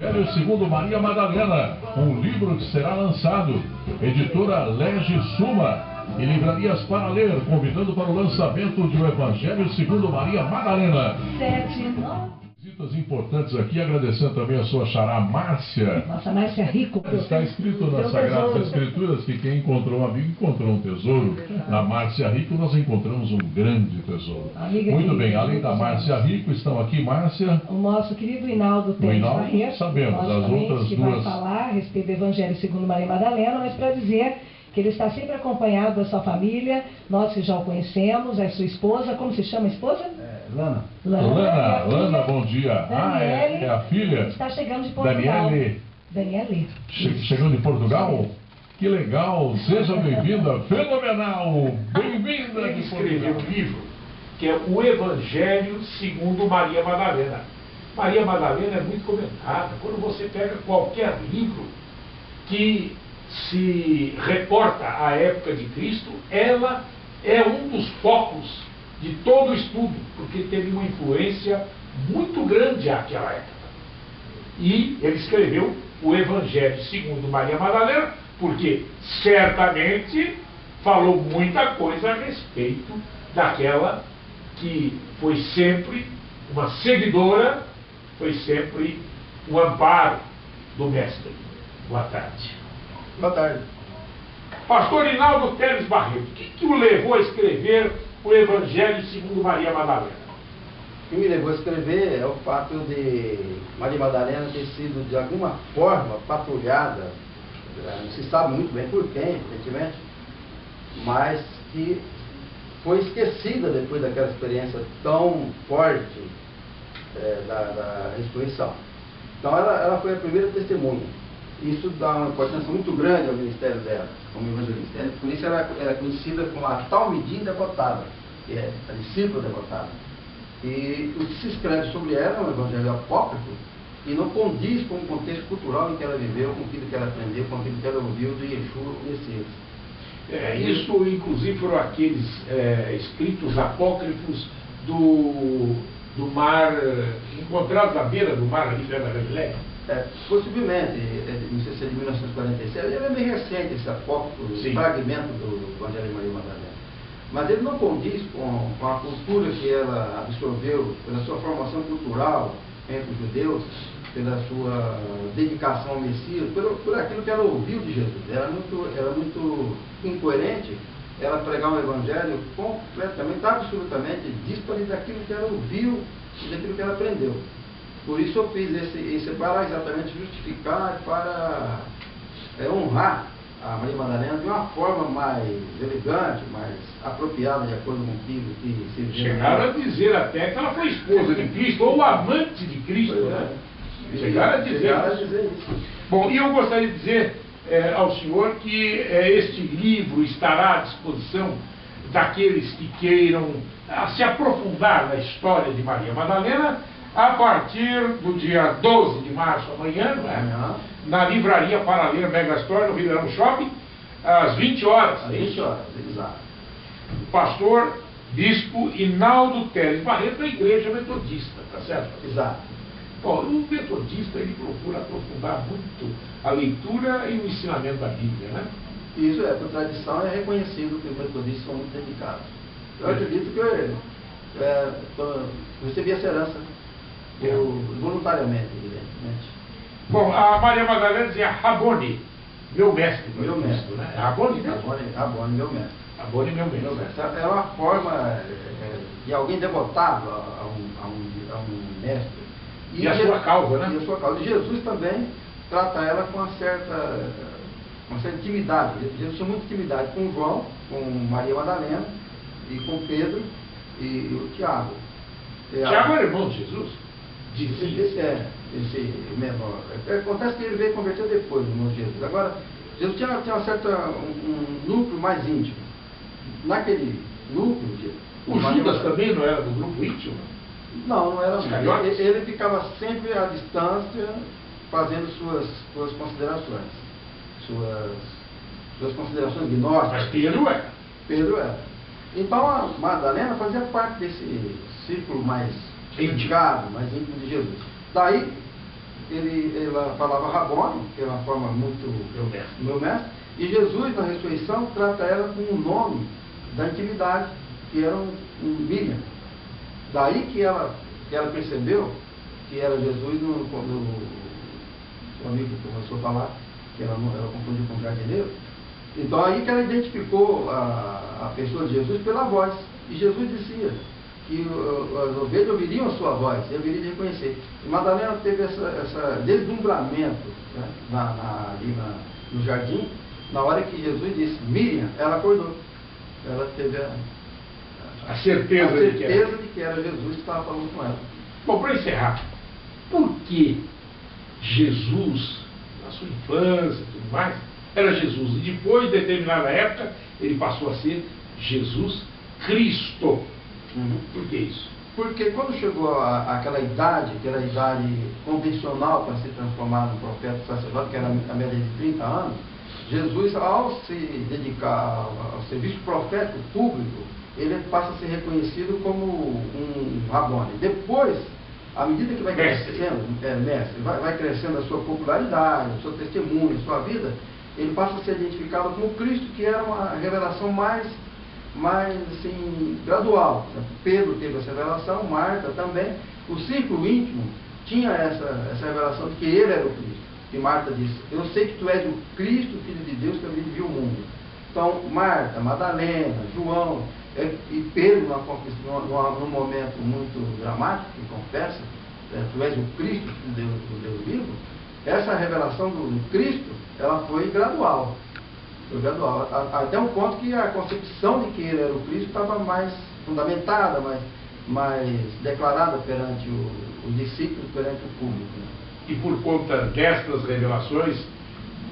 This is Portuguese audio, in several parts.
Evangelho segundo Maria Madalena, um livro que será lançado, editora Lege Suma e livrarias para ler, convidando para o lançamento de O Evangelho segundo Maria Madalena. Visitas importantes aqui, agradecendo também a sua xará Márcia. Nossa, Márcia Rico. Está escrito nas Sagradas Escrituras que quem encontrou um amigo encontrou um tesouro. Na Márcia Rico nós encontramos um grande tesouro. Muito bem, além da Márcia Rico, estão aqui, Márcia. O nosso querido Hinaldo Teles Barreto. Sabemos, as outras que duas. vai falar a respeito do Evangelho segundo Maria Madalena, mas para dizer que ele está sempre acompanhado da sua família, nós que já o conhecemos, a sua esposa, como se chama a esposa? Lana. Lana, bom dia. Daniele, é a filha? Está chegando de Portugal. Daniele. Chegando de Portugal? Que legal, seja bem-vinda, fenomenal, bem-vinda. Ele escreveu um livro que é O Evangelho segundo Maria Madalena. Maria Madalena é muito comentada. Quando você pega qualquer livro que se reporta à época de Cristo, ela é um dos focos de todo o estudo, porque teve uma influência muito grande àquela época. E ele escreveu o Evangelho segundo Maria Madalena, porque certamente falou muita coisa a respeito daquela que foi sempre uma seguidora, foi sempre um amparo do Mestre. Boa tarde. Boa tarde. Pastor Hinaldo Teles Barreto, o que o levou a escrever o Evangelho segundo Maria Madalena? O que me levou a escrever é o fato de Maria Madalena ter sido, de alguma forma, patrulhada, não se sabe muito bem por quem, evidentemente, mas que foi esquecida depois daquela experiência tão forte da ressurreição. Então ela foi a primeira testemunha. Isso dá uma importância muito grande ao ministério dela, como evangelista. Por isso ela é conhecida como a Talmidim devotada, que é a discípula devotada. E o que se escreve sobre ela é um evangelho apócrifo e não condiz com o contexto cultural em que ela viveu, com aquilo que ela aprendeu, com aquilo que ela ouviu de Yeshua, o Messias. Isso, inclusive, foram aqueles escritos apócrifos do mar, encontrados à beira do mar ali perto da Galileia. Possivelmente, não sei se é de 1947, ele é bem recente, esse apócrifo, fragmento do Evangelho de Maria Madalena. Mas ele não condiz com a cultura que ela absorveu, pela sua formação cultural entre os judeus, pela sua dedicação ao Messias, por aquilo que ela ouviu de Jesus. Era muito incoerente ela pregar um Evangelho completamente, absolutamente díspare daquilo que ela ouviu e daquilo que ela aprendeu. Por isso eu fiz esse para exatamente justificar, para honrar a Maria Madalena de uma forma mais elegante, mais apropriada, de acordo com aquilo que se vê. Chegaram a dizer até que ela foi esposa de Cristo, ou amante de Cristo, né? Chegaram a dizer isso. Bom, e eu gostaria de dizer ao senhor que este livro estará à disposição daqueles que queiram se aprofundar na história de Maria Madalena, a partir do dia 12 de março, amanhã, não é? Na livraria para ler Mega Store, no Ribeirão Shopping, às 20 horas. Às 20 horas, exato. O pastor Bispo Hinaldo Teles Barreto, da Igreja Metodista, tá certo? Exato. Bom, o metodista, ele procura aprofundar muito a leitura e o ensinamento da Bíblia, né? Isso por tradição, é reconhecido que os metodistas são muito dedicados. Eu acredito que eu recebi essa herança voluntariamente, evidentemente. Bom, a Maria Madalena dizia Rabone, meu mestre. Meu mestre, né? Rabone, né? Rabone, meu mestre. Rabone, meu mestre. É uma forma de alguém devotado a um mestre. E a sua causa, né? E a sua causa. E Jesus também trata ela com uma certa intimidade. Jesus tinha muita intimidade com João, com Maria Madalena, e com Pedro e o Tiago. Tiago era irmão de Jesus? Esse menor. Acontece que ele veio converter depois do irmão de Jesus. Agora, Jesus tinha um núcleo mais íntimo. Naquele núcleo... O Judas também não era do grupo íntimo? Não era. Ele ficava sempre à distância, fazendo suas considerações. Suas considerações gnósticas. Mas Pedro era. Pedro era. Então a Madalena fazia parte desse círculo mais indicado, mais íntimo de Jesus. Daí ele falava Rabone, que é uma forma muito... Meu mestre. E Jesus, na ressurreição, trata ela com o nome da intimidade, que era um Miriam. Daí que ela percebeu que era Jesus quando o amigo começou a falar, que ela confundiu com o jardineiro. Então aí que ela identificou a pessoa de Jesus pela voz. E Jesus dizia que as ovelhas ouviriam a sua voz, deveriam reconhecer. E Madalena teve essa deslumbramento, né, ali no jardim, na hora que Jesus disse Miriam, ela acordou. Ela teve a certeza de que era Jesus que estava falando com ela. Bom, para encerrar, por que Jesus, na sua infância e tudo mais, era Jesus? E depois, de determinada época, ele passou a ser Jesus Cristo. Por que isso? Porque quando chegou aquela idade convencional para se transformar no profeta sacerdote, que era a média de 30 anos, Jesus, ao se dedicar ao serviço profético público, ele passa a ser reconhecido como um Rabone. Depois, à medida que vai crescendo, mestre, vai crescendo a sua popularidade, o seu testemunho, a sua vida, ele passa a ser identificado como Cristo, que era uma revelação mais assim, gradual. Pedro teve essa revelação, Marta também. O círculo íntimo tinha essa revelação de que ele era o Cristo. E Marta disse, eu sei que tu és o Cristo, Filho de Deus, que viu o mundo. Então, Marta, Madalena, João e Pedro, num momento muito dramático, que confessa, tu és o Cristo, Filho do Deus vivo, essa revelação do Cristo, ela foi gradual. Até um ponto que a concepção de que ele era o Cristo estava mais fundamentada, mais declarada perante os discípulos, perante o público. E por conta destas revelações,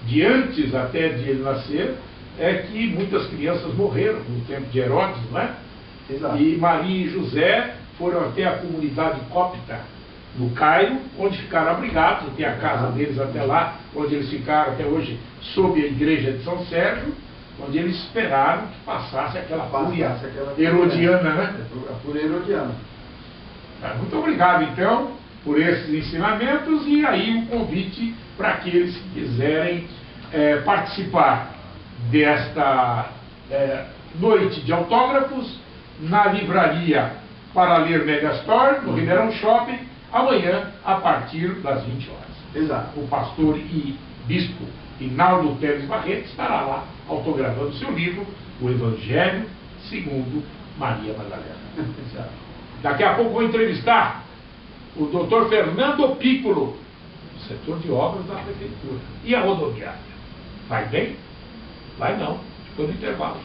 de antes até de ele nascer, é que muitas crianças morreram no tempo de Herodes, não é? Exato. E Maria e José foram até a comunidade cópita, no Cairo, onde ficaram abrigados, e tem a casa deles até lá, onde eles ficaram até hoje sob a igreja de São Sérgio, onde eles esperaram que passasse aquela fúria herodiana, né? A fúria herodiana. Muito obrigado, então, por esses ensinamentos, e aí o convite para aqueles que quiserem participar desta noite de autógrafos na livraria Para Ler Megastore, no Ribeirão Shopping, amanhã, a partir das 20 horas. Exato. O pastor e bispo Hinaldo Teles Barreto estará lá autografando seu livro, O Evangelho segundo Maria Madalena. Daqui a pouco vou entrevistar o Dr. Fernando Piccolo, do setor de obras da prefeitura. E a rodoviária? Vai bem? Vai não. Ficou no intervalo.